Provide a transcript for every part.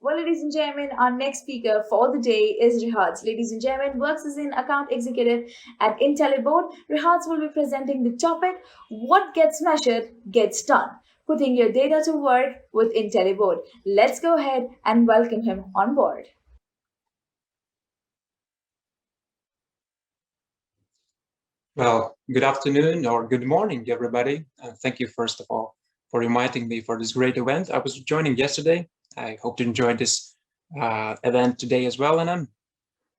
Well, ladies and gentlemen, our next speaker for the day is Rihards. Ladies and gentlemen, works as an account executive at Intelboard. Rihards will be presenting the topic, What Gets Measured Gets Done. Putting your data to work with Intelboard. Let's go ahead and welcome him on board. Well, good afternoon or good morning, everybody. Thank you, first of all, for inviting me for this great event. I was joining yesterday. I hope to enjoy this event today as well, and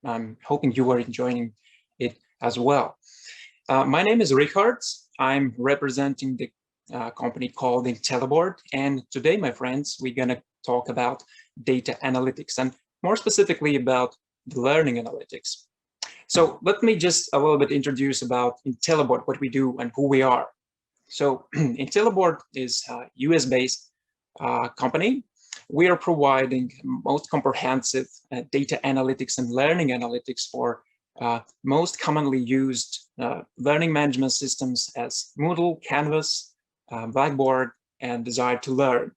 I'm hoping you are enjoying it as well. My name is Rihards. I'm representing the company called Intelboard, and today, my friends, we're going to talk about data analytics, and more specifically about the learning analytics. So let me just a little bit introduce about Intelboard, what we do and who we are. So Intelboard is a US-based company. We are providing most comprehensive data analytics and learning analytics for most commonly used learning management systems as Moodle, Canvas, Blackboard, and Desire to Learn.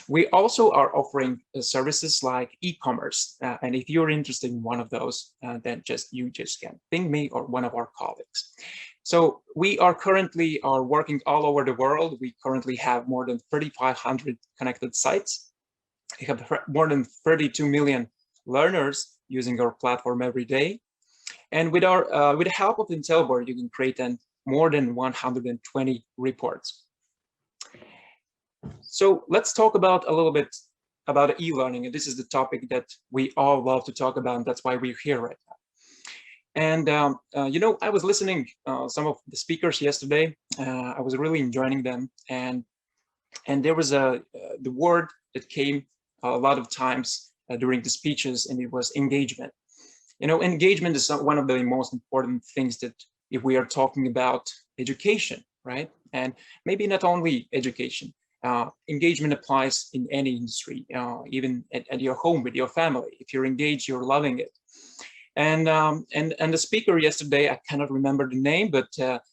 We also are offering services like e-commerce, and if you're interested in one of those, then you just can ping me or one of our colleagues. So we are currently working all over the world. We currently have more than 3,500 connected sites. We have more than 32 million learners using our platform every day. And with the help of Intelboard, you can create more than 120 reports. So let's talk about a little bit about e-learning, and this is the topic that we all love to talk about, and that's why we're here right now. And I was listening some of the speakers yesterday. I was really enjoying them, and there was the word that came a lot of times during the speeches, and it was engagement. Engagement is one of the most important things that if we are talking about education, right? And maybe not only education. Engagement applies in any industry, even at your home with your family. If you're engaged, you're loving it. And the speaker yesterday, I cannot remember the name, but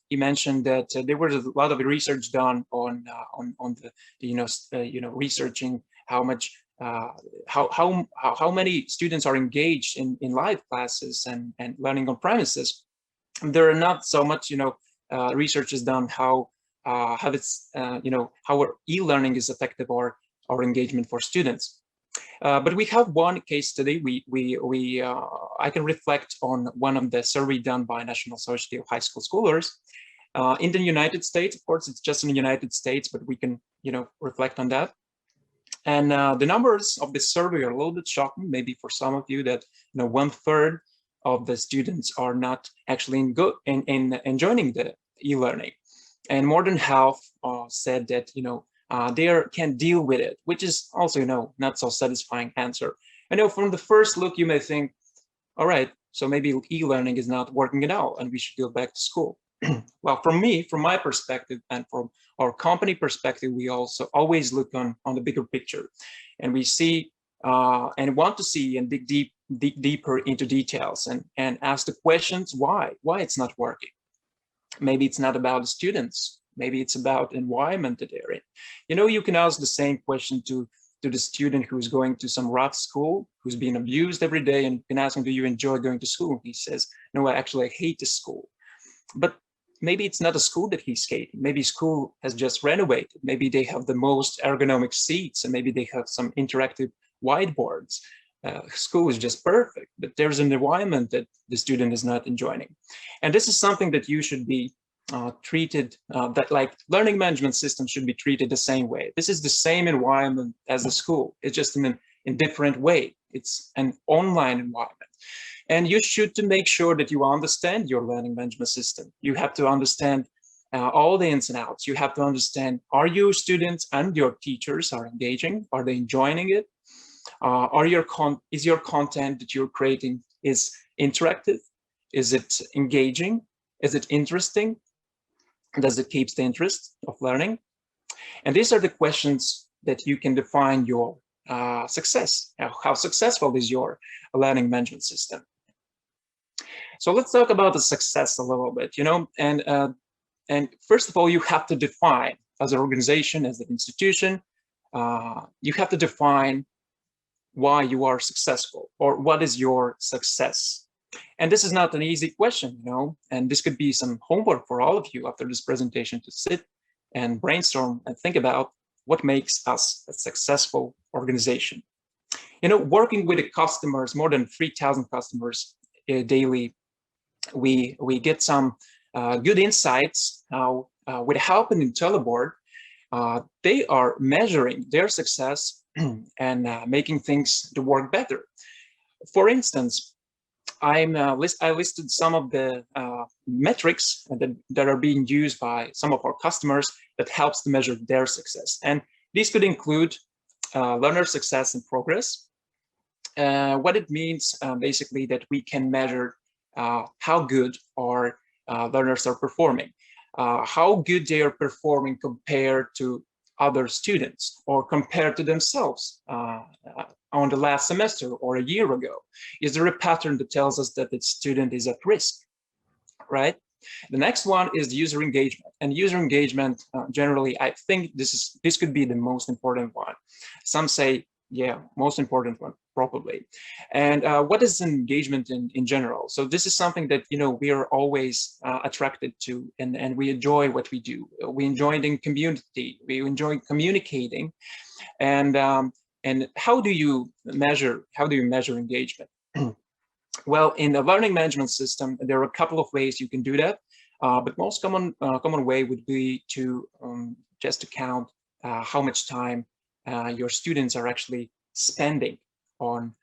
he mentioned that there was a lot of research done on the researching how much how many students are engaged in live classes and learning on premises. There are not so much research is done how our e-learning is effective or engagement for students. But we have one case study. I can reflect on one of the survey done by National Society of High School Schoolers in the United States. Of course, it's just in the United States, but we can reflect on that. And the numbers of this survey are a little bit shocking, maybe for some of you, that 1/3 of the students are not actually in joining the e-learning. And more than half said that they can deal with it, which is also not so satisfying answer. I know from the first look you may think, all right, so maybe e-learning is not working at all, and we should go back to school. Well, from my perspective, and from our company perspective, we also always look on the bigger picture, and we see and want to see and dig deeper into details and ask the questions why it's not working. Maybe it's not about the students. Maybe it's about environment that they're in. You can ask the same question to the student who's going to some rough school, who's being abused every day, and you can ask him, do you enjoy going to school? He says, no, I hate the school. But maybe it's not a school that he's hating. Maybe school has just renovated. Maybe they have the most ergonomic seats, and maybe they have some interactive whiteboards. School is just perfect, but there's an environment that the student is not enjoying. And this is something that you should be treated, that like learning management systems should be treated the same way. This is the same environment as the school. It's just in a different way. It's an online environment. And you should to make sure that you understand your learning management system. You have to understand all the ins and outs. You have to understand, are your students and your teachers are engaging? Are they enjoying it? Is your content that you're creating is interactive? Is it engaging? Is it interesting? Does it keep the interest of learning? And these are the questions that you can define your success. How successful is your learning management system? So let's talk about the success a little bit, and first of all, you have to define, as an organization, as an institution, you have to define why you are successful, or what is your success? And this is not an easy question, and this could be some homework for all of you after this presentation, to sit and brainstorm and think about what makes us a successful organization. Working with the customers, more than 3,000 customers daily, we get some good insights how, with help in Intelboard, they are measuring their success and making things to work better. For instance, I listed some of the metrics that are being used by some of our customers that helps to measure their success. And these could include learner success and progress. What it means, basically, that we can measure how good our learners are performing, how good they are performing compared to other students or compared to themselves on the last semester or a year ago. Is there a pattern that tells us that the student is at risk, right? The next one is user engagement. And user engagement, generally, I think this could be the most important one. Some say, yeah, most important one, probably. And what is engagement in general? So this is something that, we are always attracted to, and we enjoy what we do. We enjoy the community. We enjoy communicating. And how do you measure engagement? Well, in the learning management system, there are a couple of ways you can do that. But most common way would be to just to count how much time your students are actually spending on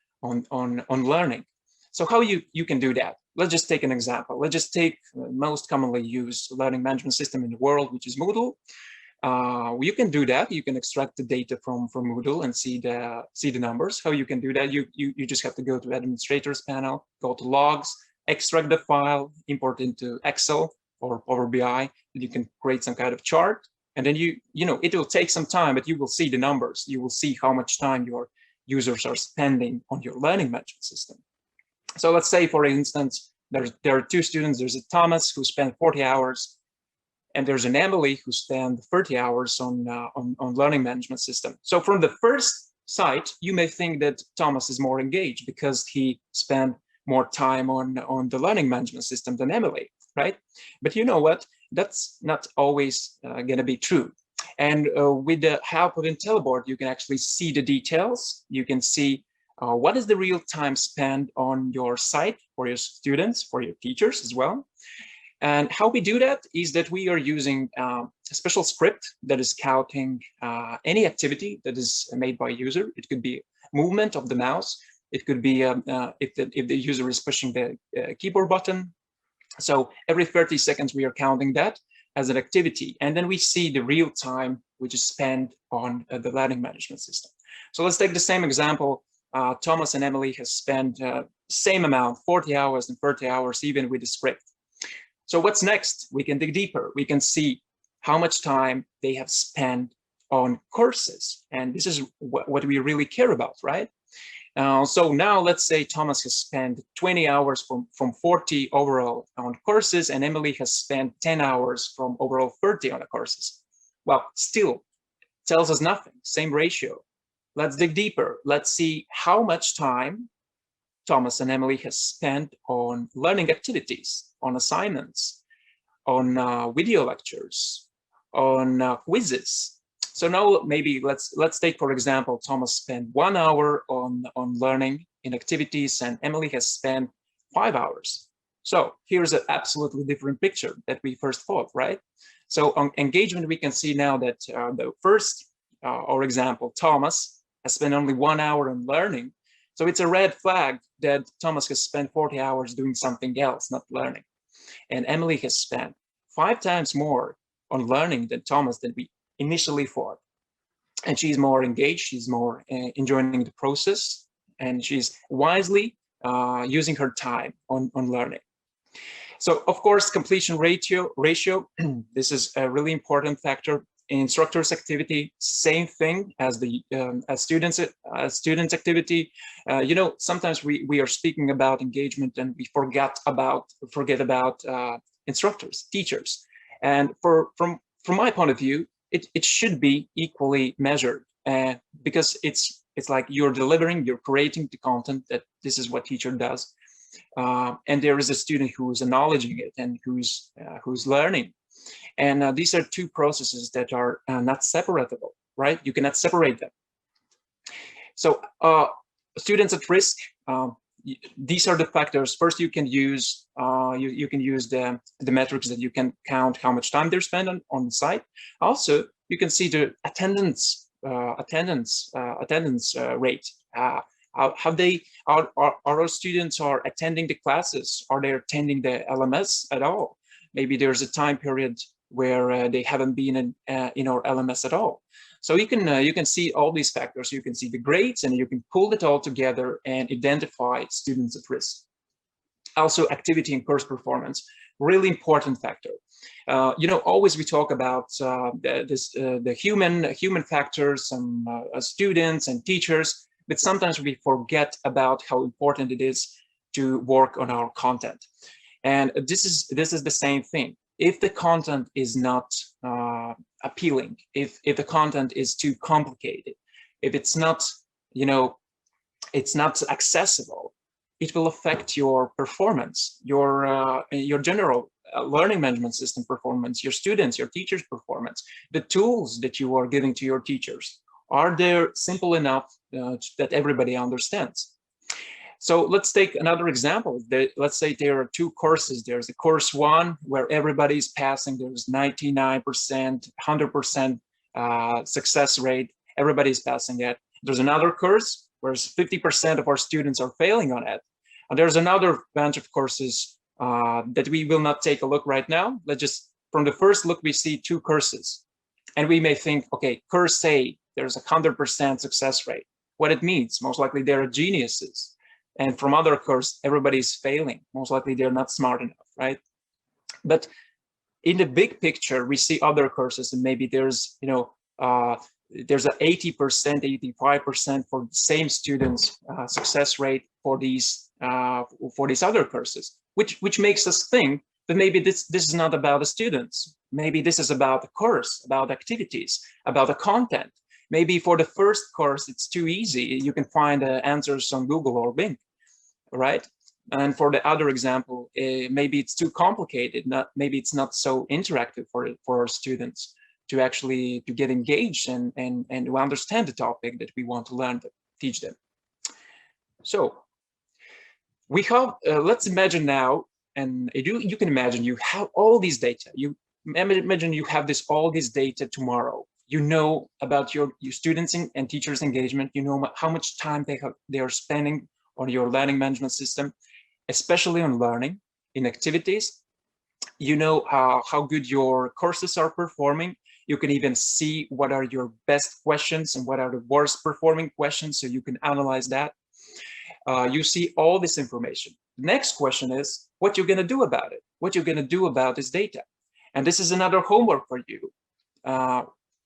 learning. So how you can do that? Let's just take an example. Let's just take the most commonly used learning management system in the world, which is Moodle. You can do that. You can extract the data from Moodle and see the numbers. How you can do that? You just have to go to administrators panel, go to logs, extract the file, import into Excel or Power BI, and you can create some kind of chart. And then it will take some time, but you will see the numbers. You will see how much time your users are spending on your learning management system. So let's say, for instance, there are two students. There's a Thomas who spent 40 hours, and there's an Emily who spent 30 hours on learning management system. So from the first sight, you may think that Thomas is more engaged because he spent more time on the learning management system than Emily, right? But you know what? That's not always going to be true. And with the help of Intelboard, you can actually see the details. You can see what is the real time spent on your site for your students, for your teachers as well. And how we do that is that we are using a special script that is counting any activity that is made by a user. It could be movement of the mouse. It could be if the user is pushing the keyboard button. So every 30 seconds, we are counting that as an activity. And then we see the real time which is spent on the learning management system. So let's take the same example. Thomas and Emily has spent same amount, 40 hours and 30 hours, even with the script. So what's next? We can dig deeper. We can see how much time they have spent on courses. And this is what we really care about, right? So now let's say Thomas has spent 20 hours from 40 overall on courses, and Emily has spent 10 hours from overall 30 on the courses. Well, still tells us nothing, same ratio. Let's dig deeper. Let's see how much time Thomas and Emily has spent on learning activities, on assignments, on video lectures, on quizzes. So now maybe let's take, for example, Thomas spent 1 hour on learning in activities, and Emily has spent 5 hours. So here's an absolutely different picture that we first thought, right? So on engagement, we can see now that the first, or example, Thomas has spent only 1 hour on learning. So it's a red flag that Thomas has spent 40 hours doing something else, not learning. And Emily has spent 5 times more on learning than Thomas than we initially thought. And she's more engaged, she's more enjoying the process, and she's wisely using her time on learning. So of course, completion ratio, this is a really important factor. In instructor's activity, same thing as the as students activity. Sometimes we are speaking about engagement and we forget about instructors, teachers. And from my point of view, it should be equally measured because it's It's like you're delivering, you're creating the content, that this is what teacher does. And there is a student who's acknowledging it and who's learning. And these are two processes that are not separatable, right? You cannot separate them. So students at risk, these are the factors. First, you can use you can use the metrics that you can count how much time they're spent on the site. Also, you can see the attendance rate. How they are our students are attending the classes? Are they attending the LMS at all? Maybe there's a time period where they haven't been in our LMS at all. So you can see all these factors. You can see the grades, and you can pull it all together and identify students at risk. Also, activity and course performance, really important factor. Always we talk about the human factors, and students and teachers, but sometimes we forget about how important it is to work on our content. And this is the same thing. If the content is not appealing, if the content is too complicated, if it's not, it's not accessible, it will affect your performance, your general learning management system performance, your students, your teachers' performance. The tools that you are giving to your teachers, are they simple enough that everybody understands? So let's take another example. Let's say there are two courses. There's a course one where everybody's passing. There's 99%, 100% success rate. Everybody's passing it. There's another course where 50% of our students are failing on it. And there's another bunch of courses that we will not take a look right now. Let's just, from the first look, we see two courses. And we may think, okay, course A, there's a 100% success rate. What it means, most likely they're geniuses. And from other course, everybody's failing. Most likely they're not smart enough, right? But in the big picture, we see other courses, and maybe there's, there's a 80%, 85% for the same students success rate for these other courses, which makes us think that maybe this is not about the students. Maybe this is about the course, about activities, about the content. Maybe for the first course, it's too easy. You can find answers on Google or Bing, right? And for the other example, maybe it's too complicated. Maybe it's not so interactive for our students to actually get engaged and to understand the topic that we want to learn, to teach them. So we have, let's imagine now, and you can imagine you have all these data. You imagine you have all this data tomorrow. You know about your students and teachers' engagement. You know how much time they are spending on your learning management system, especially on learning, in activities. You know how good your courses are performing. You can even see what are your best questions and what are the worst performing questions, so you can analyze that. You see all this information. The next question is what you're going to do about it, what you're going to do about this data. And this is another homework for you.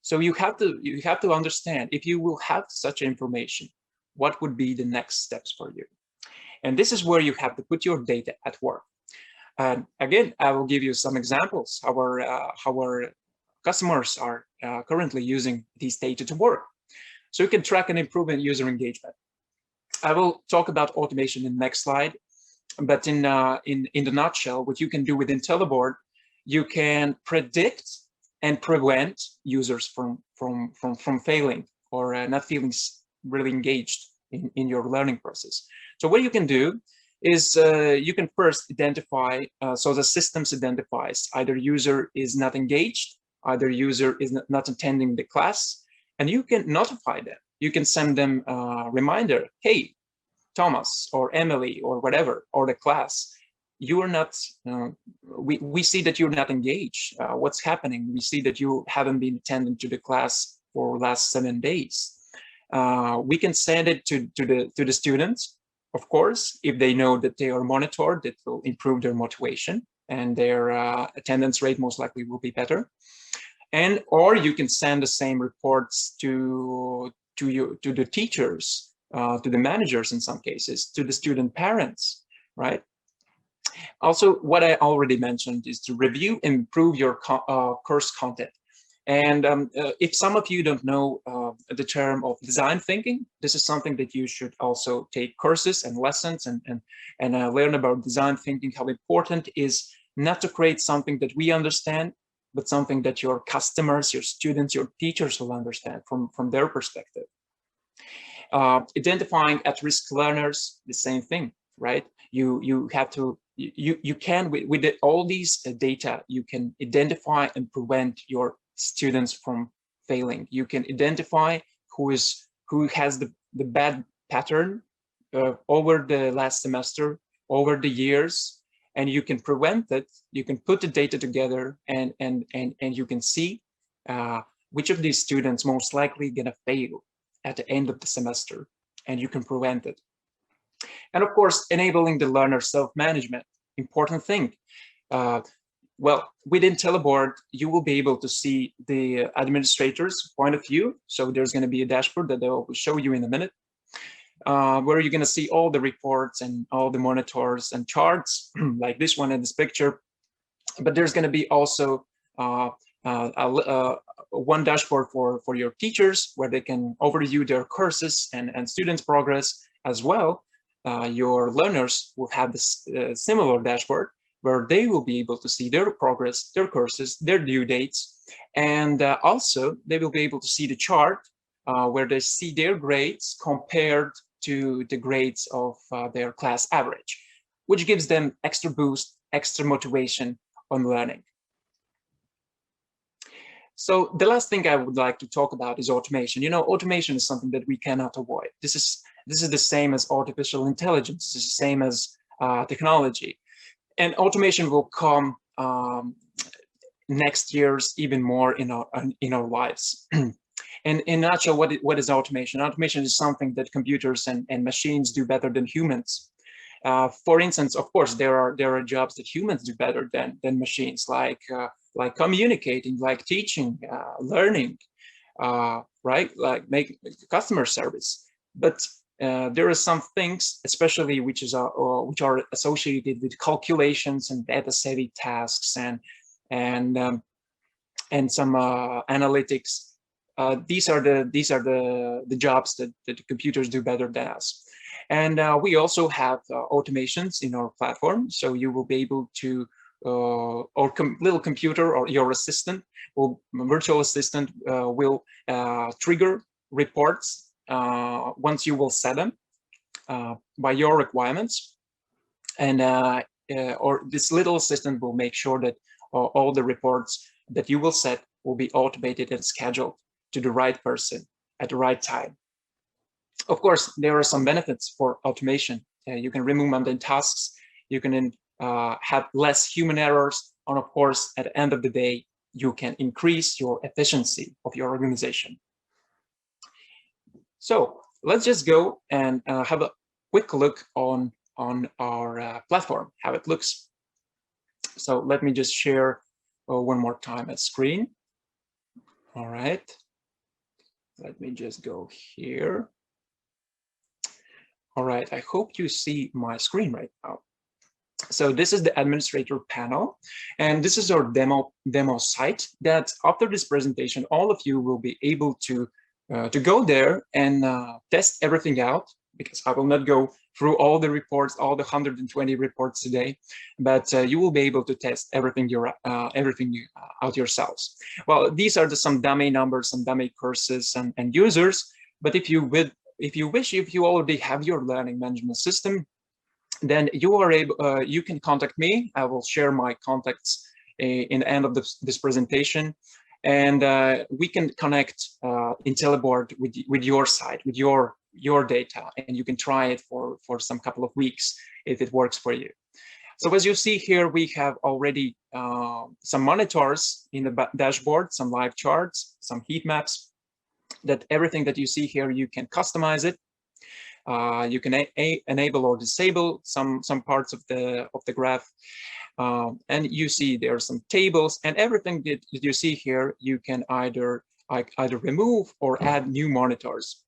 So you have to understand, if you will have such information, what would be the next steps for you? And this is where you have to put your data at work. And again, I will give you some examples how our customers are currently using these data to work. So you can track and improve user engagement. I will talk about automation in the next slide, but in the nutshell, what you can do with Intelboard, you can predict and prevent users from failing or not feeling really engaged in your learning process. So what you can do is you can first identify, so the systems identifies either user is not engaged, either user is not attending the class, and you can notify them. You can send them a reminder, hey, Thomas or Emily or whatever, or the class, you are not, we see that you're not engaged. What's happening? We see that you haven't been attending to the class for the last 7 days. We can send it to the students, of course, if they know that they are monitored, it will improve their motivation and their attendance rate most likely will be better. Or you can send the same reports to the teachers, to the managers in some cases, to the student parents, right? Also, what I already mentioned is to review and improve your course content. And if some of you don't know the term of design thinking, this is something that you should also take courses and lessons and learn about design thinking, how important it is not to create something that we understand, but something that your customers, your students, your teachers will understand from their perspective. Identifying at-risk learners, the same thing, right? You have to, you can, with all these data, you can identify and prevent your students from failing. You can identify who has the bad pattern over the last semester, over the years, and you can prevent it. You can put the data together and you can see which of these students most likely gonna fail at the end of the semester, and you can prevent it. And of course, enabling the learner self-management, important thing. Well, within Intelboard, you will be able to see the administrator's point of view. So there's going to be a dashboard that I will show you in a minute, where you're going to see all the reports and all the monitors and charts, like this one in this picture. But there's going to be also one dashboard for your teachers, where they can overview their courses and students' progress as well. Your learners will have this similar dashboard, where they will be able to see their progress, their courses, their due dates, and also they will be able to see the chart where they see their grades compared to the grades of their class average, which gives them extra boost, extra motivation on learning. So the last thing I would like to talk about is automation. You know, automation is something that we cannot avoid. This is the same as artificial intelligence. This is the same as technology. And automation will come next years even more in our lives. And in a nutshell, what is automation? Automation is something that computers and machines do better than humans. For instance, of course, there are jobs that humans do better than machines, like communicating, like teaching, learning, right? Like make customer service. But there are some things, especially which are associated with calculations and data-savvy tasks and some analytics. These are the jobs that the computers do better than us. And we also have automations in our platform, so you will be able to little computer or your assistant, or virtual assistant, will trigger reports once you will set them by your requirements, and or this little assistant will make sure that all the reports that you will set will be automated and scheduled to the right person at the right time. Of course, there are some benefits for automation. You can remove mundane tasks, you can have less human errors, and of course, at the end of the day, you can increase your efficiency of your organization. So let's just go and have a quick look on our platform, how it looks. So let me just share one more time a screen. All right. Let me just go here. All right, I hope you see my screen right now. So this is the administrator panel, and this is our demo site that after this presentation, all of you will be able to go there and test everything out, because I will not go through all the reports, all the 120 reports today, but you will be able to test everything out yourselves. Well, these are some dummy numbers, some dummy courses and users, but if you already have your learning management system, then you can contact me. I will share my contacts in the end of this presentation, and we can connect Intelboard with your site, with your data, and you can try it for some couple of weeks if it works for you. So as you see here, we have already some monitors in the dashboard, some live charts, some heat maps. That everything that you see here, you can customize it. You can enable or disable some parts of the graph, and you see there are some tables, and everything that you see here, you can either remove or add new monitors.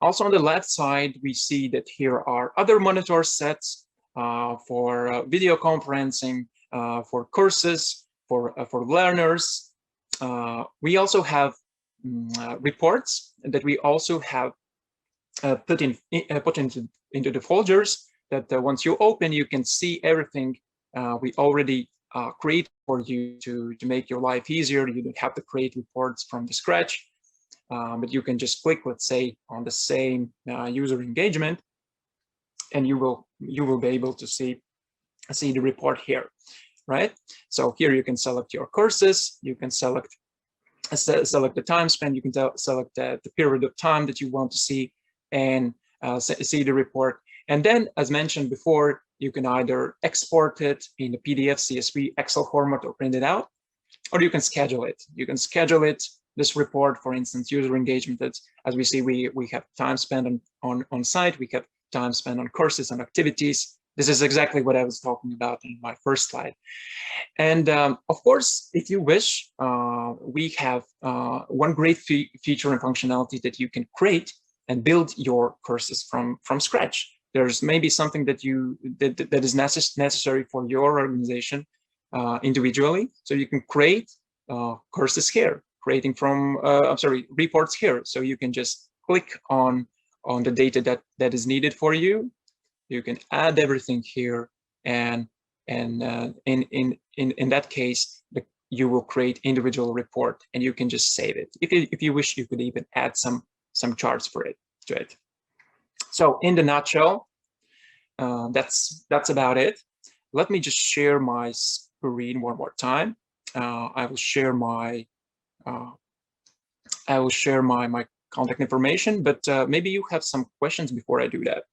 Also on the left side, we see that here are other monitor sets for video conferencing, for courses, for learners, we also have reports that we also have put into the folders that once you open, you can see everything we already create for you to make your life easier. You don't have to create reports from the scratch, but you can just click, let's say, on the same user engagement, and you will be able to see the report here, right? So here you can select your courses, you can select the time spent, you can select the period of time that you want to see, and see the report. And then, as mentioned before, you can either export it in a PDF, CSV, Excel format, or print it out, or you can schedule it. You can schedule it, this report, for instance, user engagement. That's, as we see, we have time spent on site, we have time spent on courses and activities. This is exactly what I was talking about in my first slide. And of course, if you wish, we have one great feature and functionality that you can create and build your courses from scratch. There's maybe something that that is necessary for your organization individually. So you can create courses here, creating from reports here. So you can just click on the data that is needed for you. You can add everything here, and in that case, you will create individual report, and you can just save it. If you wish, you could even add some charts to it. So in the nutshell, that's about it. Let me just share my screen one more time. I will share my contact information, but maybe you have some questions before I do that.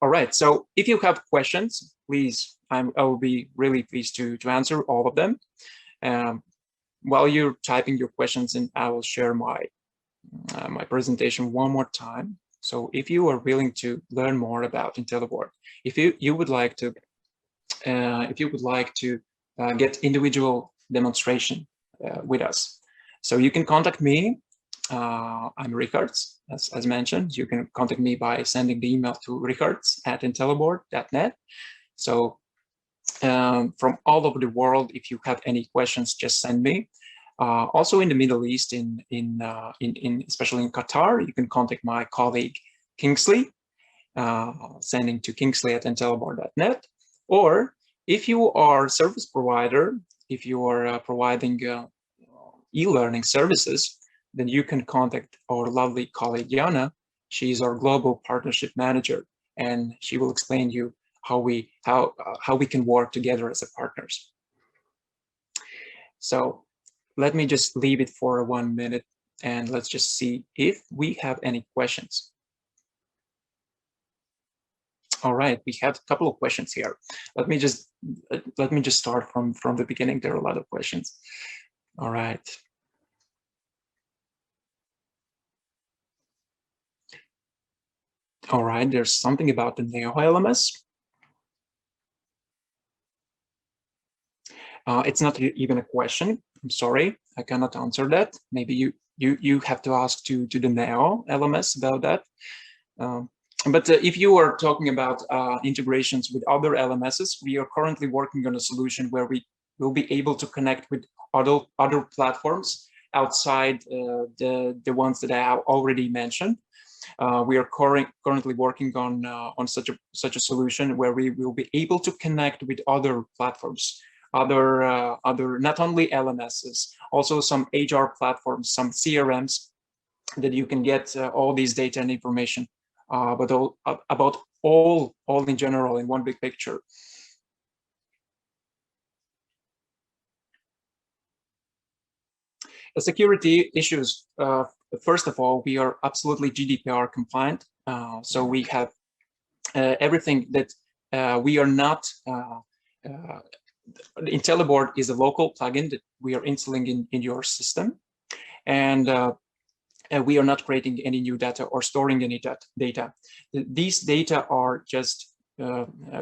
All right, so if you have questions, please, I will be really pleased to answer all of them. While you're typing your questions in, I will share my presentation one more time. So if you are willing to learn more about Intelboard, if you would like to get individual demonstration with us, so you can contact me. I'm Rihards, as mentioned. You can contact me by sending the email to rihards@intelboard.net. So from all over the world, if you have any questions, just send me. Also in the Middle East, especially in Qatar, you can contact my colleague Kingsley, sending to kingsley@intelboard.net. Or if you are a service provider, if you are providing e-learning services, then you can contact our lovely colleague Yana. She's our global partnership manager, and she will explain you how we can work together as partners. So let me just leave it for 1 minute, and let's just see if we have any questions. All right, we have a couple of questions here. Let me just start from the beginning. There are a lot of questions. All right. All right, there's something about the Neo LMS. It's not even a question. I'm sorry, I cannot answer that. Maybe you have to ask to the Neo LMS about that. But if you are talking about integrations with other LMSs, we are currently working on a solution where we will be able to connect with other platforms outside the ones that I have already mentioned. We are currently working on such a solution where we will be able to connect with other platforms, other not only LMSs, also some HR platforms, some CRMs, that you can get all these data and information, but about all in general in one big picture. The security issues. First of all, we are absolutely GDPR compliant, so we have everything that we are not. Intelliboard is a local plugin that we are installing in your system, and we are not creating any new data or storing any data. These data are just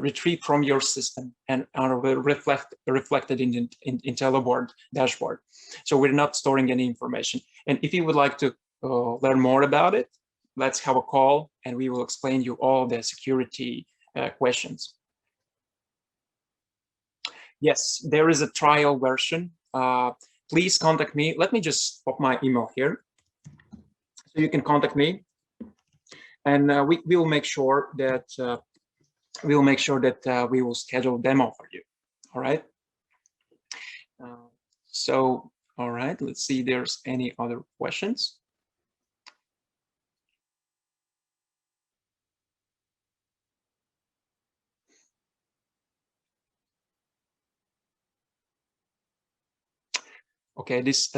retrieved from your system and are reflected in Intelliboard dashboard. So we're not storing any information. And if you would like to learn more about it, let's have a call and we will explain you all the security questions. Yes, there is a trial version. Please contact me. Let me just pop my email here. So you can contact me, and we will make sure that we will schedule a demo for you. All right. So, all right, let's see if there's any other questions. Okay, this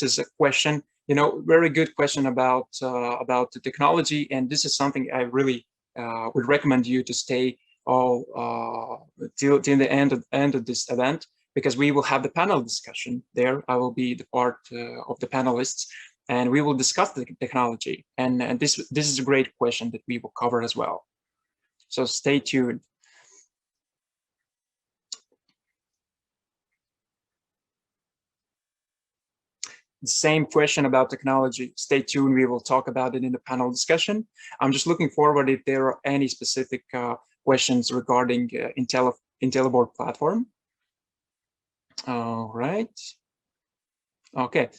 is a question, very good question about the technology, and this is something I really would recommend you to stay all till the end of this event, because we will have the panel discussion there. I will be the part of the panelists, and we will discuss the technology. And this is a great question that we will cover as well. So stay tuned. The same question about technology. Stay tuned. We will talk about it in the panel discussion. I'm just looking forward if there are any specific questions regarding Intelboard platform. All right. Okay.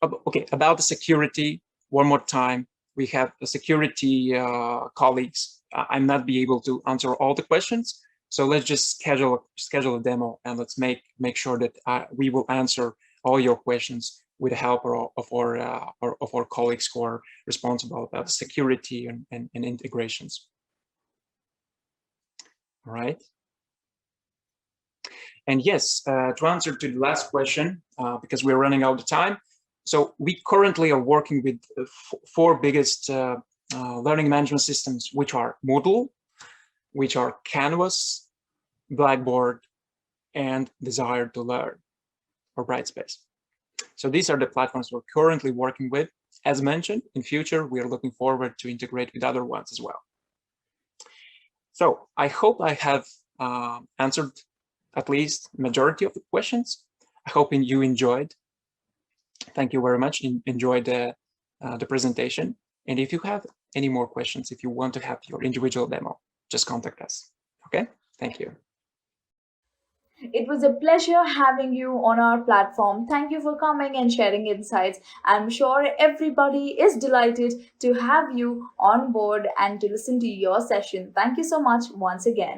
Okay. About the security, one more time. We have the security colleagues. I'm not be able to answer all the questions, so let's just schedule a demo, and let's make sure that we will answer all your questions with the help of our colleagues who are responsible about security and integrations. All right. And yes, to answer to the last question, because we're running out of time. So we currently are working with four biggest learning management systems, which are Moodle, which are Canvas, Blackboard, and Desire to Learn, or Brightspace. So these are the platforms we're currently working with. As mentioned, in future, we are looking forward to integrate with other ones as well. So I hope I have answered at least majority of the questions. I hope you enjoyed. Thank you very much. Enjoyed the presentation. And if you have any more questions, if you want to have your individual demo, just contact us. Okay, thank you. It was a pleasure having you on our platform. Thank you for coming and sharing insights. I'm sure everybody is delighted to have you on board and to listen to your session. Thank you so much once again.